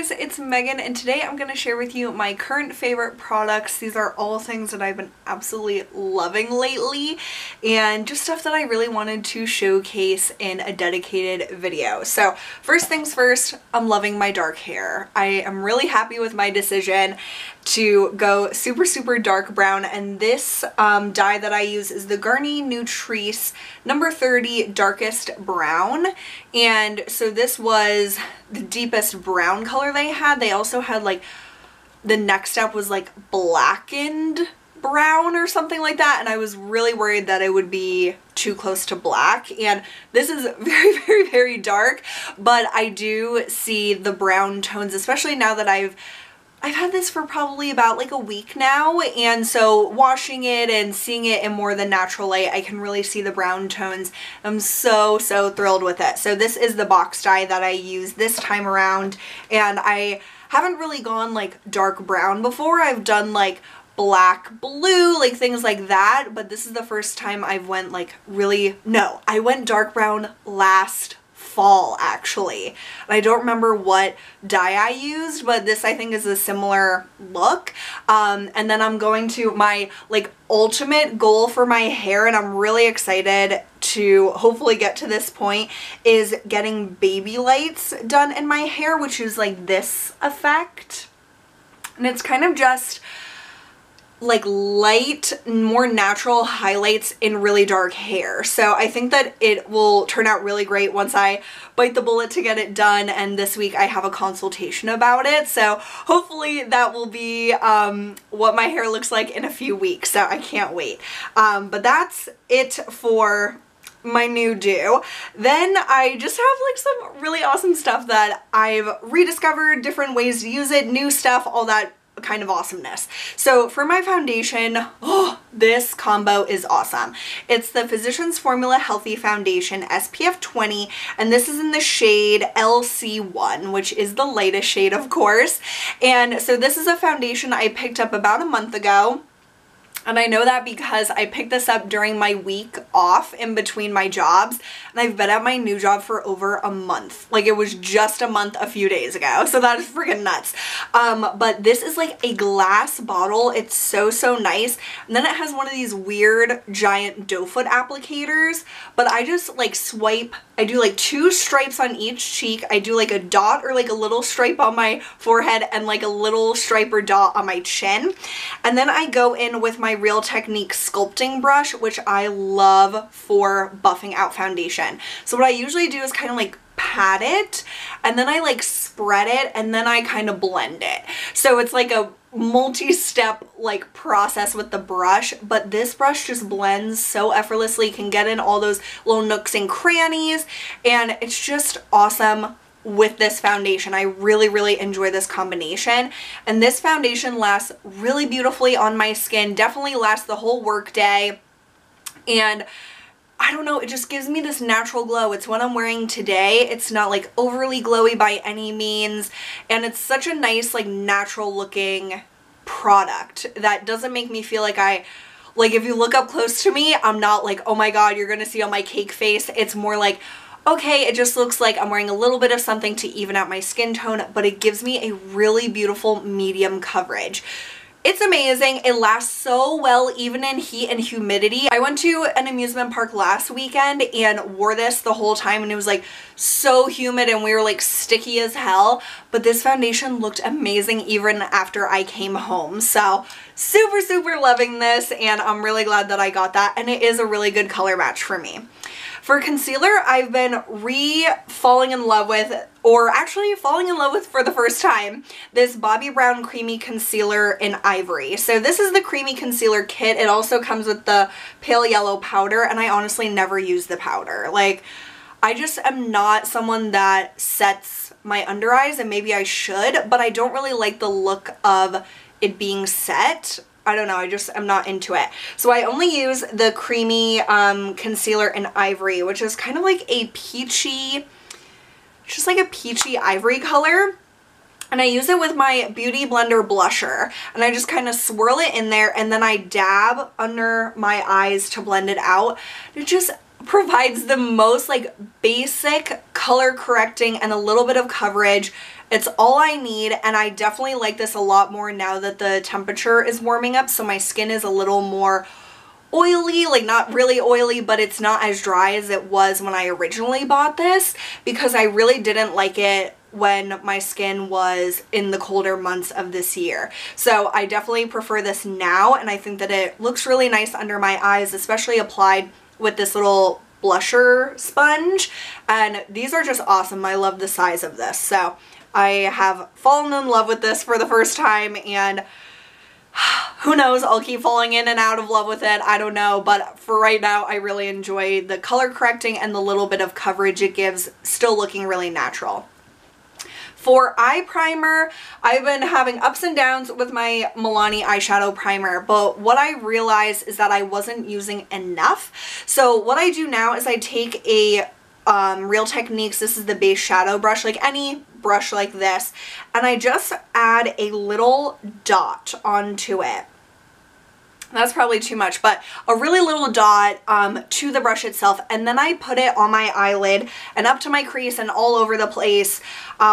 guys, it's Megan, and today I'm going to share with you my current favorite products. These are all things that I've been absolutely loving lately and just stuff that I really wanted to showcase in a dedicated video. So first things first, I'm loving my dark hair. I am really happy with my decision to go super dark brown, and this dye that I use is the Garnier Nutrice number 30 darkest brown. And so this was the deepest brown color they had. They also had like the next step was like blackened brown or something like that, and I was really worried that it would be too close to black, and this is very dark, but I do see the brown tones, especially now that I've had this for probably about like a week now, and so washing it and seeing it in more the natural light, I can really see the brown tones. I'm so thrilled with it. So this is the box dye that I use this time around, and I haven't really gone like dark brown before. I've done like black, blue, like things like that, but this is the first time I've went like I went dark brown last fall actually, and I don't remember what dye I used, but this I think is a similar look. And then I'm going to my like ultimate goal for my hair, and I'm really excited to hopefully get to this point, is getting baby lights done in my hair, which is like this effect, and it's kind of just like light, more natural highlights in really dark hair. So I think that it will turn out really great once I bite the bullet to get it done, and this week I have a consultation about it. So hopefully that will be what my hair looks like in a few weeks, so I can't wait. But that's it for my new do. Then I just have like some really awesome stuff that I've rediscovered, different ways to use it, new stuff, all that kind of awesomeness. So for my foundation, this combo is awesome. It's the Physicians Formula Healthy Foundation SPF 20, and this is in the shade LC1, which is the lightest shade, of course. And so this is a foundation I picked up about a month ago. And I know that because I picked this up during my week off in between my jobs, and I've been at my new job for over a month. Like, it was just a month a few days ago, so that is freaking nuts. But this is like a glass bottle. It's so nice. And then it has one of these weird giant doe foot applicators, but I just like swipe. I do like 2 stripes on each cheek. I do like a dot or like a little stripe on my forehead and like a little stripe or dot on my chin. And then I go in with my Real Technique sculpting brush, which I love for buffing out foundation. So what I usually do is kind of like pat it, and then I like spread it, and then I kind of blend it. So it's like a multi-step like process with the brush, but this brush just blends so effortlessly, can get in all those little nooks and crannies, and it's just awesome with this foundation. I really enjoy this combination, and this foundation lasts really beautifully on my skin, definitely lasts the whole work day, and I don't know, it just gives me this natural glow. It's what I'm wearing today. It's not like overly glowy by any means, and it's such a nice like natural looking product that doesn't make me feel like if you look up close to me, I'm not like, oh my god, you're gonna see all my cake face. It's more like, okay, it just looks like I'm wearing a little bit of something to even out my skin tone, but it gives me a really beautiful medium coverage. It's amazing. It lasts so well even in heat and humidity. I went to an amusement park last weekend and wore this the whole time, and it was like so humid and we were like sticky as hell, but this foundation looked amazing even after I came home. So super loving this, and I'm really glad that I got that, and it is a really good color match for me. For concealer, I've been falling in love with for the first time, this Bobbi Brown Creamy Concealer in Ivory. So this is the Creamy Concealer kit. It also comes with the pale yellow powder, and I honestly never use the powder. Like, I just am not someone that sets my under eyes, and maybe I should, but I don't really like the look of it being set. I don't know, I'm not into it. So I only use the Creamy Concealer in Ivory, which is kind of like a peachy, just like a peachy ivory color. And I use it with my Beauty Blender blusher, and I just kind of swirl it in there, and then I dab under my eyes to blend it out. It just provides the most like basic color correcting and a little bit of coverage. It's all I need, and I definitely like this a lot more now that the temperature is warming up, so my skin is a little more oily, like not really oily, but it's not as dry as it was when I originally bought this, because I really didn't like it when my skin was in the colder months of this year. So I definitely prefer this now, and I think that it looks really nice under my eyes, especially applied with this little blusher sponge, and these are just awesome. I love the size of this. So I have fallen in love with this for the first time, and who knows, I'll keep falling in and out of love with it, I don't know, but for right now I really enjoy the color correcting and the little bit of coverage it gives, still looking really natural. For eye primer, I've been having ups and downs with my Milani eyeshadow primer, but what I realized is that I wasn't using enough. So what I do now is I take a Real Techniques, this is the base shadow brush, like any brush like this, and I just add a little dot onto it. That's probably too much, but a really little dot to the brush itself, and then I put it on my eyelid and up to my crease and all over the place,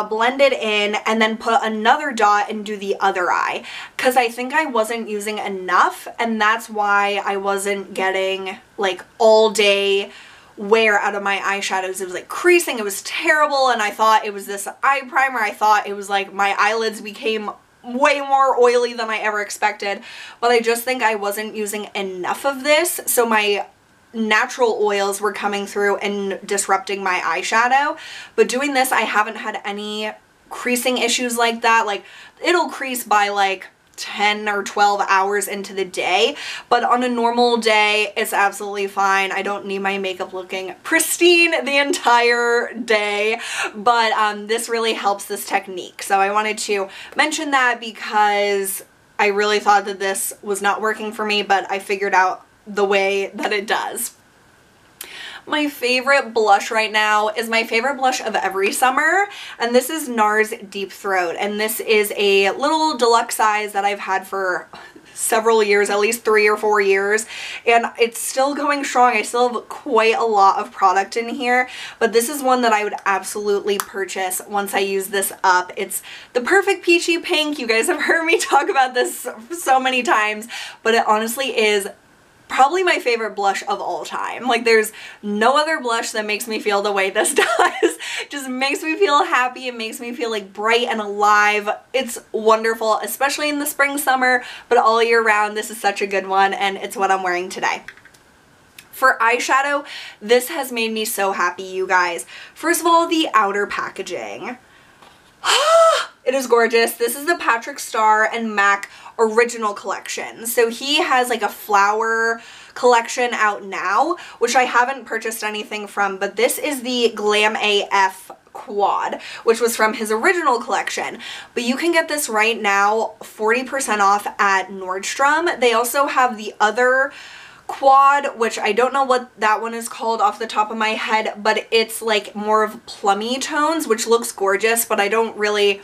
blend it in, and then put another dot and do the other eye, because I think I wasn't using enough, and that's why I wasn't getting like all day wear out of my eyeshadows. It was like creasing, it was terrible, and I thought it was this eye primer. I thought it was like my eyelids became way more oily than I ever expected, but I just think I wasn't using enough of this, so my natural oils were coming through and disrupting my eyeshadow. But doing this, I haven't had any creasing issues like that. Like, it'll crease by like 10 or 12 hours into the day, but on a normal day it's absolutely fine. I don't need my makeup looking pristine the entire day, but this really helps, this technique. So I wanted to mention that because I really thought that this was not working for me, but I figured out the way that it does. My favorite blush right now is my favorite blush of every summer, and this is NARS Deep Throat, and this is a little deluxe size that I've had for several years, at least 3 or 4 years, and it's still going strong. I still have quite a lot of product in here, but this is one that I would absolutely purchase once I use this up. It's the perfect peachy pink. You guys have heard me talk about this so many times, but it honestly is probably my favorite blush of all time. Like, there's no other blush that makes me feel the way this does. Just makes me feel happy. It makes me feel like bright and alive. It's wonderful, especially in the spring, summer, but all year round. This is such a good one, and it's what I'm wearing today. For eyeshadow, this has made me so happy, you guys. First of all, the outer packaging. It is gorgeous. This is the Patrick Starr and MAC original collection. So he has like a flower collection out now, which I haven't purchased anything from, but this is the Glam AF quad, which was from his original collection. But you can get this right now 40% off at Nordstrom. They also have the other quad, which I don't know what that one is called off the top of my head, but it's like more of plummy tones, which looks gorgeous, but I don't really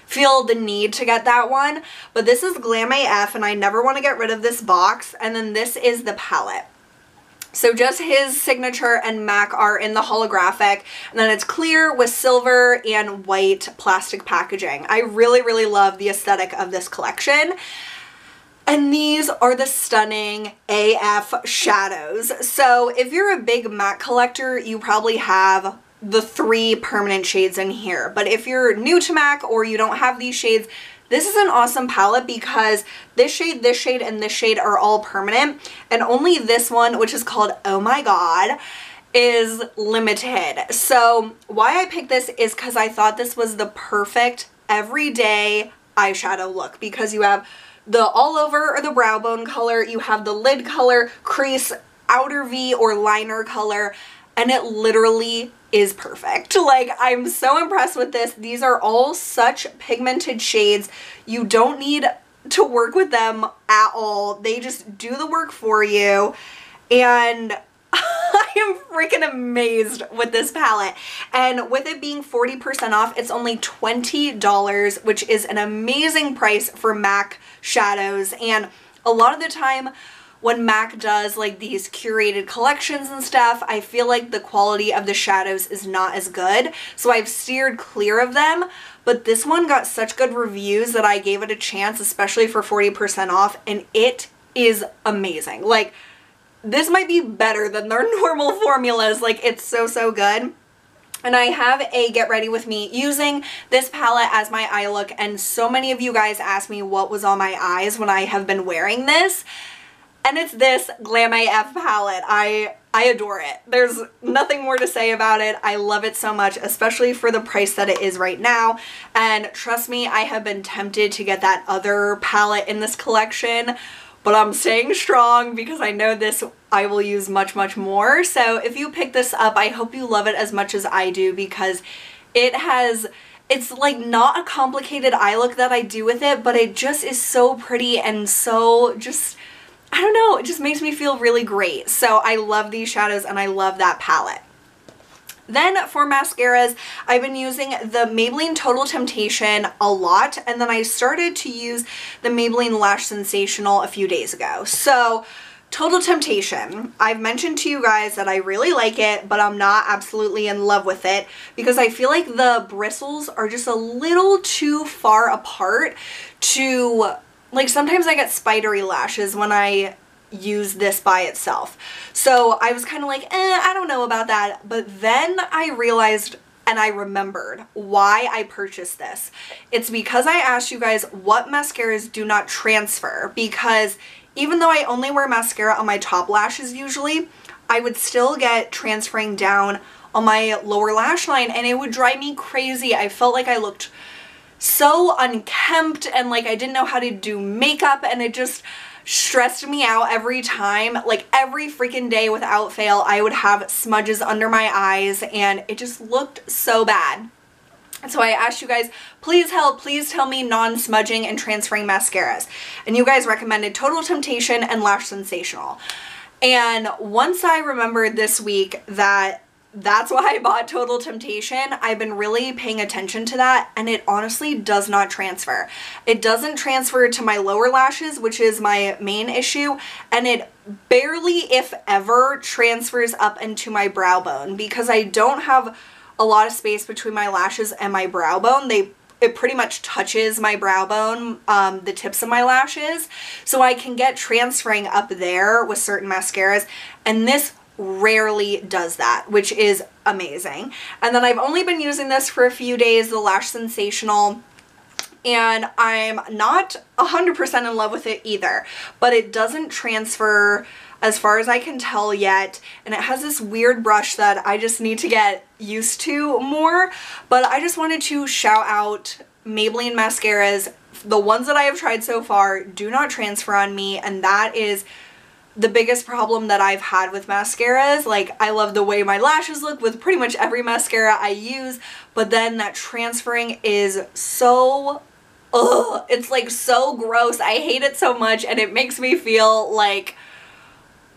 feel the need to get that one. But this is Glam AF, and I never want to get rid of this box. And then this is the palette. So just his signature and MAC are in the holographic, and then it's clear with silver and white plastic packaging. I really, really love the aesthetic of this collection. And these are the stunning AF shadows. So if you're a big MAC collector, you probably have the 3 permanent shades in here. But if you're new to MAC or you don't have these shades, this is an awesome palette because this shade, and this shade are all permanent, and only this one, which is called Oh My God, is limited. So why I picked this is because I thought this was the perfect everyday eyeshadow look, because you have the all over or the brow bone color, you have the lid color, crease, outer V or liner color, and it literally is perfect. Like, I'm so impressed with this. These are all such pigmented shades. You don't need to work with them at all. They just do the work for you, and I am freaking amazed with this palette. And with it being 40% off, it's only $20, which is an amazing price for MAC shadows. And a lot of the time when MAC does like these curated collections and stuff, I feel like the quality of the shadows is not as good. So I've steered clear of them. But this one got such good reviews that I gave it a chance, especially for 40% off, and it is amazing. Like, this might be better than their normal formulas. Like, it's so, so good. And I have a get ready with me using this palette as my eye look, and so many of you guys asked me what was on my eyes when I have been wearing this. And it's this Glam AF palette. I adore it. There's nothing more to say about it. I love it so much, especially for the price that it is right now. And trust me, I have been tempted to get that other palette in this collection, but I'm staying strong because I know this I will use much, much more. So if you pick this up, I hope you love it as much as I do, because it's like not a complicated eye look that I do with it, but it just is so pretty and so just, I don't know, it just makes me feel really great. So I love these shadows and I love that palette. Then for mascaras, I've been using the Maybelline Total Temptation a lot, and then I started to use the Maybelline Lash Sensational a few days ago. So Total Temptation, I've mentioned to you guys that I really like it, but I'm not absolutely in love with it because I feel like the bristles are just a little too far apart to, like, sometimes I get spidery lashes when I use this by itself. So I was kind of like, I don't know about that. But then I realized and I remembered why I purchased this. It's because I asked you guys what mascaras do not transfer, because even though I only wear mascara on my top lashes usually, I would still get transferring down on my lower lash line, and it would drive me crazy. I felt like I looked so unkempt and like I didn't know how to do makeup, and it just stressed me out every time. Like every freaking day without fail, I would have smudges under my eyes and it just looked so bad. So I asked you guys, please help, please tell me non-smudging and transferring mascaras. And you guys recommended Total Temptation and Lash Sensational. And once I remembered this week that that's why I bought Total Temptation, I've been really paying attention to that, and it honestly does not transfer. It doesn't transfer to my lower lashes, which is my main issue, and it barely, if ever, transfers up into my brow bone because I don't have a lot of space between my lashes and my brow bone. It pretty much touches my brow bone, the tips of my lashes, so I can get transferring up there with certain mascaras, and this rarely does that, which is amazing. And then I've only been using this for a few days, the Lash Sensational, and I'm not 100% in love with it either, but it doesn't transfer as far as I can tell yet, and it has this weird brush that I just need to get used to more. But I just wanted to shout out Maybelline mascaras. The ones that I have tried so far do not transfer on me, and that is the biggest problem that I've had with mascaras. Like, I love the way my lashes look with pretty much every mascara I use, but then that transferring is so, it's like so gross. I hate it so much, and it makes me feel like,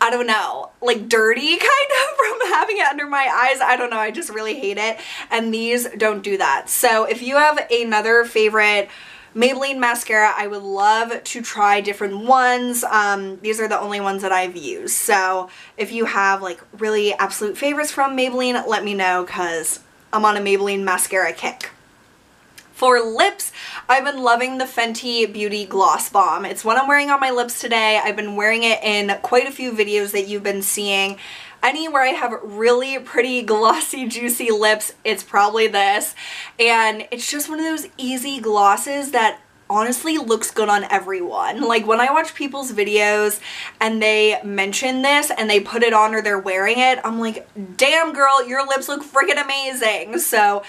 I don't know, like dirty kind of from having it under my eyes. I don't know, I just really hate it, and these don't do that. So if you have another favorite Maybelline mascara, I would love to try different ones. These are the only ones that I've used. So if you have like really absolute favorites from Maybelline, let me know, because I'm on a Maybelline mascara kick. For lips, I've been loving the Fenty Beauty Gloss Bomb. It's what I'm wearing on my lips today. I've been wearing it in quite a few videos that you've been seeing. Anywhere I have really pretty glossy juicy lips, it's probably this. And it's just one of those easy glosses that honestly looks good on everyone. Like when I watch people's videos and they mention this and they put it on or they're wearing it, I'm like, damn girl, your lips look freaking amazing. So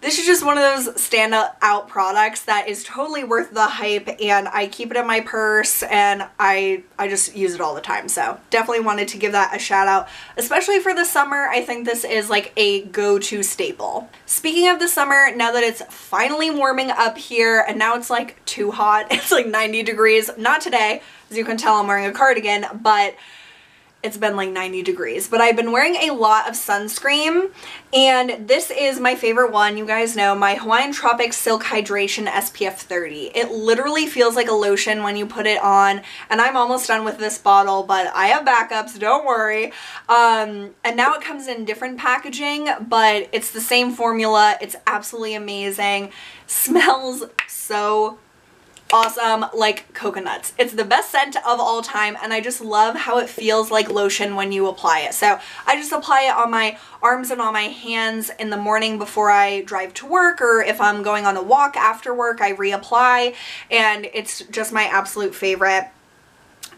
this is just one of those stand-out products that is totally worth the hype, and I keep it in my purse and I just use it all the time. So definitely wanted to give that a shout out, especially for the summer. I think this is like a go-to staple. Speaking of the summer, now that it's finally warming up here and now it's like too hot, it's like 90 degrees, not today, as you can tell I'm wearing a cardigan, but it's been like 90 degrees, but I've been wearing a lot of sunscreen, and this is my favorite one. You guys know my Hawaiian Tropics Silk Hydration SPF 30. It literally feels like a lotion when you put it on, and I'm almost done with this bottle, but I have backups, don't worry. And now it comes in different packaging, but it's the same formula. It's absolutely amazing. Smells so awesome, like coconuts. It's the best scent of all time, and I just love how it feels like lotion when you apply it. So I just apply it on my arms and on my hands in the morning before I drive to work, or if I'm going on a walk after work, I reapply, and it's just my absolute favorite.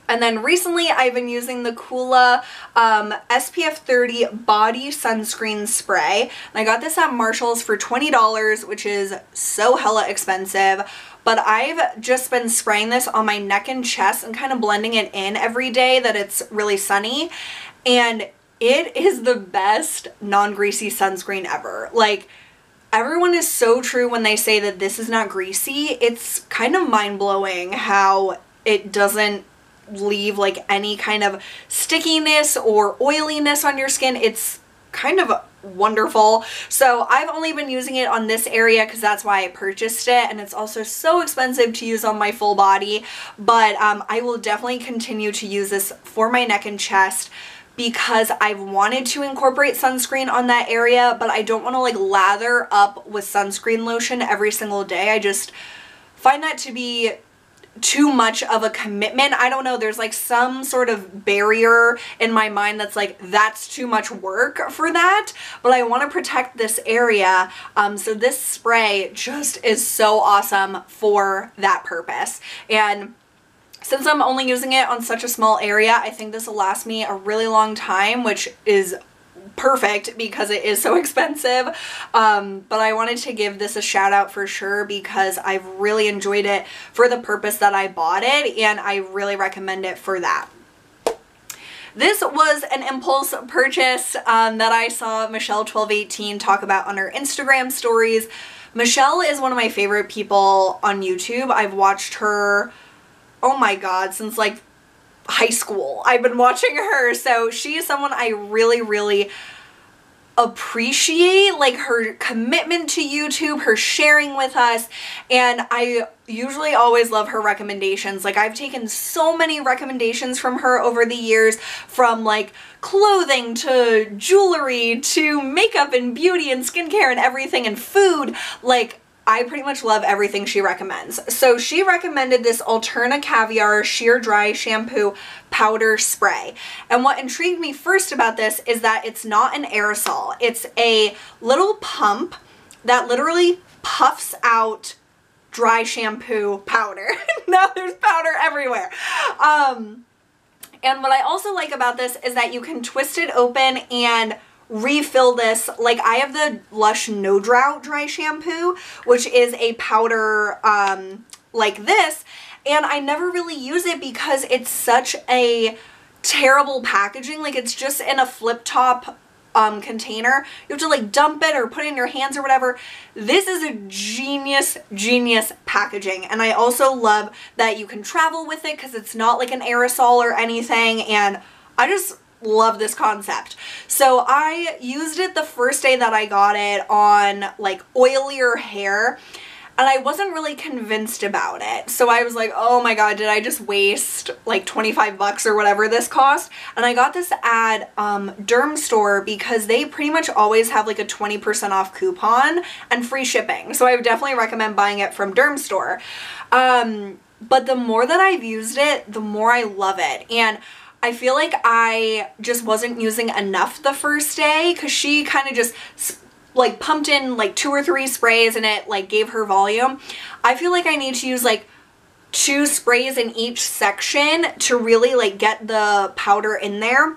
And then recently I've been using the Kula SPF 30 Body Sunscreen Spray. And I got this at Marshall's for $20, which is so hella expensive. But I've just been spraying this on my neck and chest and kind of blending it in every day that it's really sunny. And it is the best non-greasy sunscreen ever. Like, everyone is so true when they say that this is not greasy. It's kind of mind-blowing how it doesn't leave like any kind of stickiness or oiliness on your skin. It's kind of wonderful. So I've only been using it on this area because that's why I purchased it, and it's also so expensive to use on my full body, but I will definitely continue to use this for my neck and chest because I've wanted to incorporate sunscreen on that area, but I don't want to like lather up with sunscreen lotion every single day. I just find that to be too much of a commitment. I don't know, there's like some sort of barrier in my mind that's like, that's too much work for that, but I want to protect this area, so this spray just is so awesome for that purpose. And since I'm only using it on such a small area, I think this will last me a really long time, which is perfect because it is so expensive. But I wanted to give this a shout out for sure because I've really enjoyed it for the purpose that I bought it, and I really recommend it for that. This was an impulse purchase that I saw Michelle1218 talk about on her Instagram stories. Michelle is one of my favorite people on YouTube. I've watched her, oh my god, since like high school. I've been watching her, so she is someone I really appreciate, like her commitment to YouTube, her sharing with us, and I usually always love her recommendations. Like, I've taken so many recommendations from her over the years, from like clothing to jewelry to makeup and beauty and skincare and everything and food. Like, I pretty much love everything she recommends. So she recommended this Alterna Caviar Sheer Dry Shampoo Powder Spray. And what intrigued me first about this is that it's not an aerosol. It's a little pump that literally puffs out dry shampoo powder. Now there's powder everywhere. And what I also like about this is that you can twist it open and refill this. Like, I have the Lush No Drought dry shampoo, which is a powder like this, and I never really use it because it's such a terrible packaging. Like, it's just in a flip top container. You have to like dump it or put it in your hands or whatever. This is a genius packaging, and I also love that you can travel with it because it's not like an aerosol or anything, and I just love this concept. So I used it the first day that I got it on like oilier hair, and I wasn't really convinced about it. So I was like, oh my god, did I just waste like 25 bucks or whatever this cost? And I got this at Derm Store because they pretty much always have like a 20% off coupon and free shipping. So I would definitely recommend buying it from Derm Store. But the more that I've used it, the more I love it. And I feel like I just wasn't using enough the first day because she kind of just like pumped in like 2 or 3 sprays and it like gave her volume. I feel like I need to use like 2 sprays in each section to really like get the powder in there,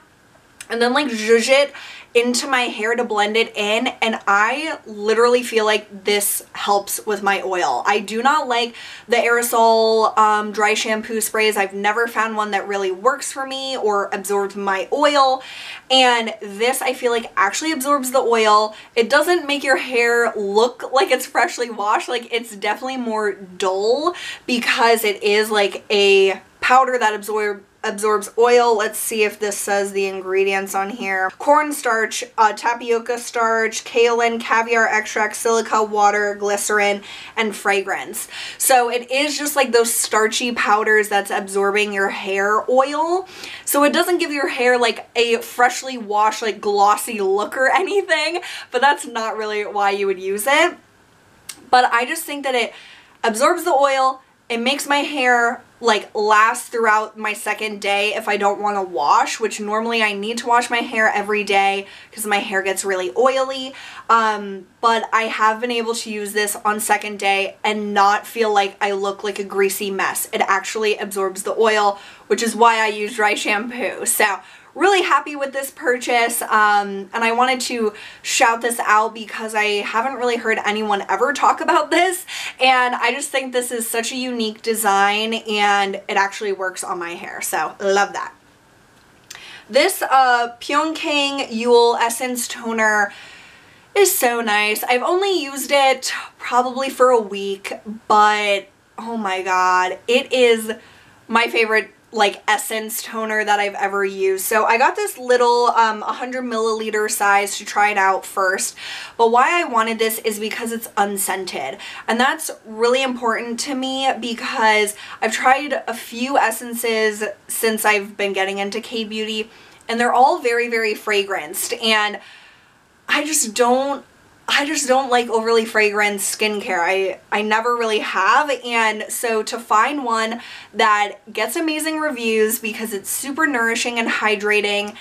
and then like zhuzh it into my hair to blend it in, and I literally feel like this helps with my oil. I do not like the aerosol dry shampoo sprays. I've never found one that really works for me or absorbs my oil, and this I feel like actually absorbs the oil. It doesn't make your hair look like it's freshly washed. Like, it's definitely more dull because it is like a powder that absorbs oil. Let's see if this says the ingredients on here. Cornstarch, tapioca starch, kaolin, caviar extract, silica, water, glycerin, and fragrance. So it is just like those starchy powders that's absorbing your hair oil. So it doesn't give your hair like a freshly washed, like glossy look or anything, but that's not really why you would use it. But I just think that it absorbs the oil. It makes my hair like last throughout my second day if I don't want to wash, which normally I need to wash my hair every day because my hair gets really oily. But I have been able to use this on second day and not feel like I look like a greasy mess. It actually absorbs the oil, which is why I use dry shampoo. So really happy with this purchase, and I wanted to shout this out because I haven't really heard anyone ever talk about this, and I just think this is such a unique design and it actually works on my hair, so love that. This Pyeongkang Yule Essence Toner is so nice. I've only used it probably for a week, but oh my god, it is my favorite like essence toner that I've ever used. So I got this little 100 milliliter size to try it out first, but why I wanted this is because it's unscented, and that's really important to me because I've tried a few essences since I've been getting into K-beauty and they're all very, very fragranced, and I just don't like overly fragranced skincare. I never really have, and so to find one that gets amazing reviews because it's super nourishing and hydrating,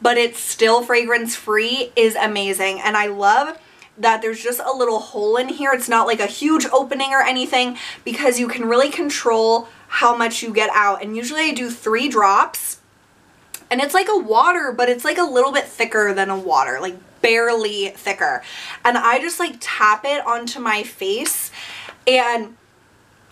but it's still fragrance free is amazing. And I love that there's just a little hole in here. It's not like a huge opening or anything because you can really control how much you get out. And usually I do 3 drops, and it's like a water, but it's like a little bit thicker than a water, like barely thicker, and I just like tap it onto my face, and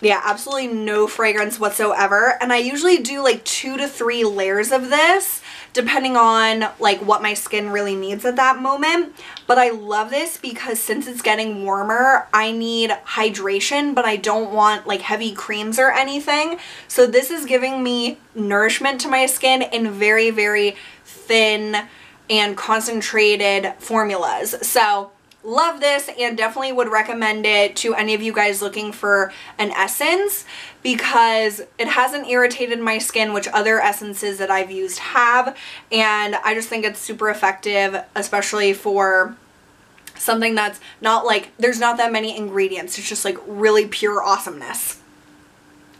yeah, absolutely no fragrance whatsoever. And I usually do like 2 to 3 layers of this depending on like what my skin really needs at that moment. But I love this because since it's getting warmer, I need hydration, but I don't want like heavy creams or anything. So this is giving me nourishment to my skin in very, very thin and concentrated formulas. So love this, and definitely would recommend it to any of you guys looking for an essence because it hasn't irritated my skin, which other essences that I've used have, and I just think it's super effective, especially for something that's not like, there's not that many ingredients. It's just like really pure awesomeness.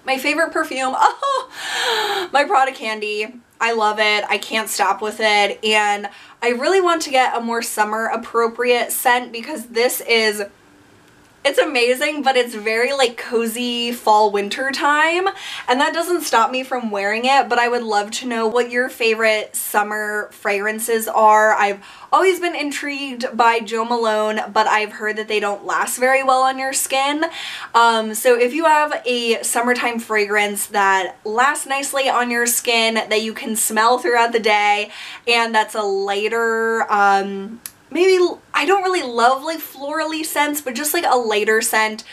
My favorite perfume, oh, my Prada Candy. I love it. I can't stop with it, and I really want to get a more summer appropriate scent because this is, it's amazing, but it's very like cozy fall winter time, and that doesn't stop me from wearing it. But I would love to know what your favorite summer fragrances are. I've always been intrigued by Jo Malone, but I've heard that they don't last very well on your skin. So if you have a summertime fragrance that lasts nicely on your skin, that you can smell throughout the day, and that's a lighter, maybe, I don't really love like florally scents, but just like a lighter scent.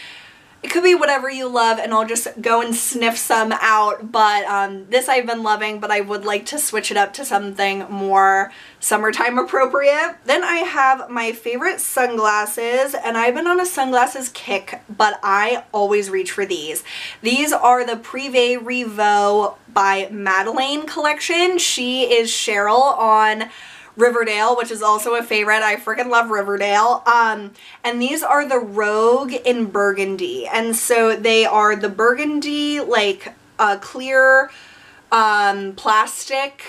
It could be whatever you love, and I'll just go and sniff some out, but this I've been loving, but I would like to switch it up to something more summertime appropriate. Then I have my favorite sunglasses, and I've been on a sunglasses kick, but I always reach for these. These are the Privé Revaux by Madeleine collection. She is Cheryl on Riverdale, which is also a favorite. I freaking love Riverdale. And these are the Rogue in Burgundy. And so they are the burgundy, like clear plastic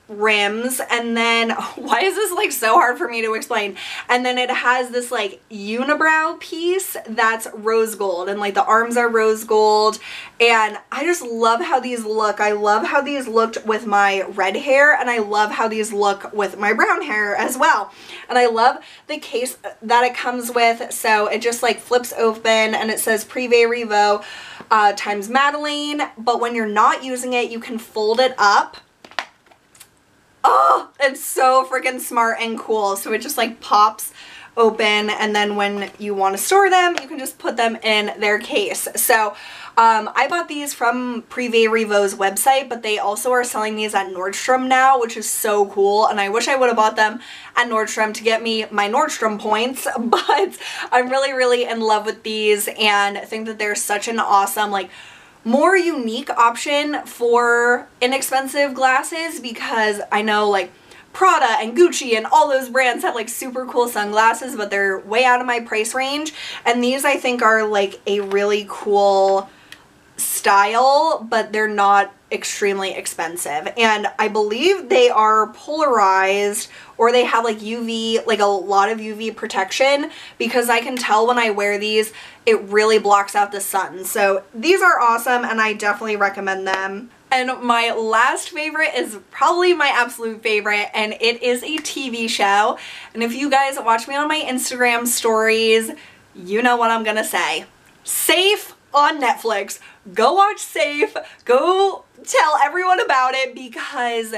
rims, and then why is this like so hard for me to explain? And then it has this like unibrow piece that's rose gold, and like the arms are rose gold, and I just love how these look. I love how these looked with my red hair, and I love how these look with my brown hair as well. And I love the case that it comes with. So it just like flips open and it says Privé Revaux times Madeleine, but when you're not using it, you can fold it up. Oh, it's so freaking smart and cool. So it just like pops open, and then when you want to store them, you can just put them in their case. So I bought these from Privé Revaux's website, but they also are selling these at Nordstrom now, which is so cool, and I wish I would have bought them at Nordstrom to get me my Nordstrom points, but I'm really in love with these and think that they're such an awesome, like, more unique option for inexpensive glasses, because I know, like, Prada and Gucci and all those brands have like super cool sunglasses, but they're way out of my price range, and these I think are like a really cool style, but they're not extremely expensive, and I believe they are polarized, or they have like UV, like a lot of UV protection, because I can tell when I wear these it really blocks out the sun. So these are awesome and I definitely recommend them. And my last favorite is probably my absolute favorite, and it is a TV show. And if you guys watch me on my Instagram stories, you know what I'm gonna say. Safe on Netflix. Go watch Safe. Go tell everyone about it, because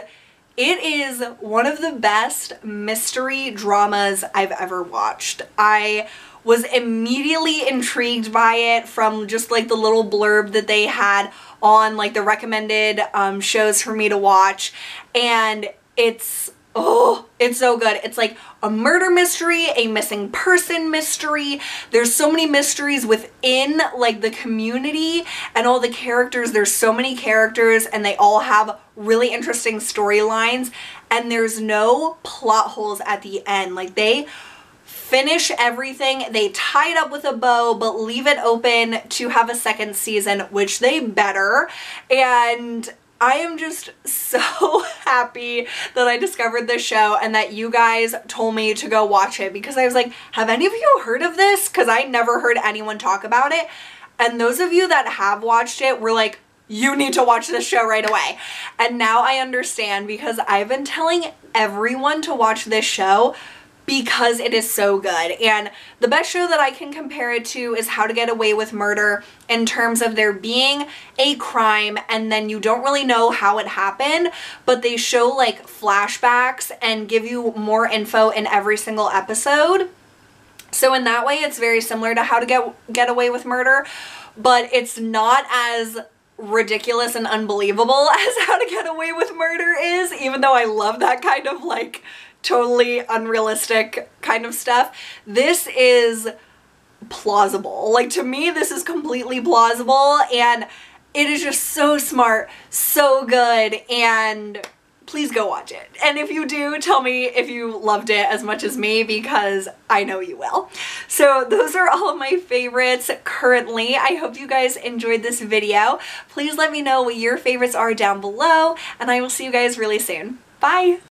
it is one of the best mystery dramas I've ever watched. I was immediately intrigued by it from just like the little blurb that they had on like the recommended shows for me to watch, and it's so good. It's like a murder mystery, a missing person mystery. There's so many mysteries within like the community and all the characters. There's so many characters and they all have really interesting storylines, and there's no plot holes at the end. Like, they finish everything, they tie it up with a bow, but leave it open to have a second season, which they better. And I am just so happy that I discovered this show and that you guys told me to go watch it, because I was like, have any of you heard of this? Because I never heard anyone talk about it. And those of you that have watched it were like, you need to watch this show right away. And now I understand, because I've been telling everyone to watch this show because it is so good. And the best show that I can compare it to is How to Get Away with Murder, in terms of there being a crime and then you don't really know how it happened, but they show like flashbacks and give you more info in every single episode. So in that way it's very similar to How to Get Away with Murder, but it's not as ridiculous and unbelievable as How to Get Away with Murder is, even though I love that kind of like totally unrealistic kind of stuff. This is plausible. Like, to me, this is completely plausible, and it is just so smart, so good, and please go watch it. And if you do, tell me if you loved it as much as me, because I know you will. So those are all of my favorites currently. I hope you guys enjoyed this video. Please let me know what your favorites are down below, and I will see you guys really soon. Bye!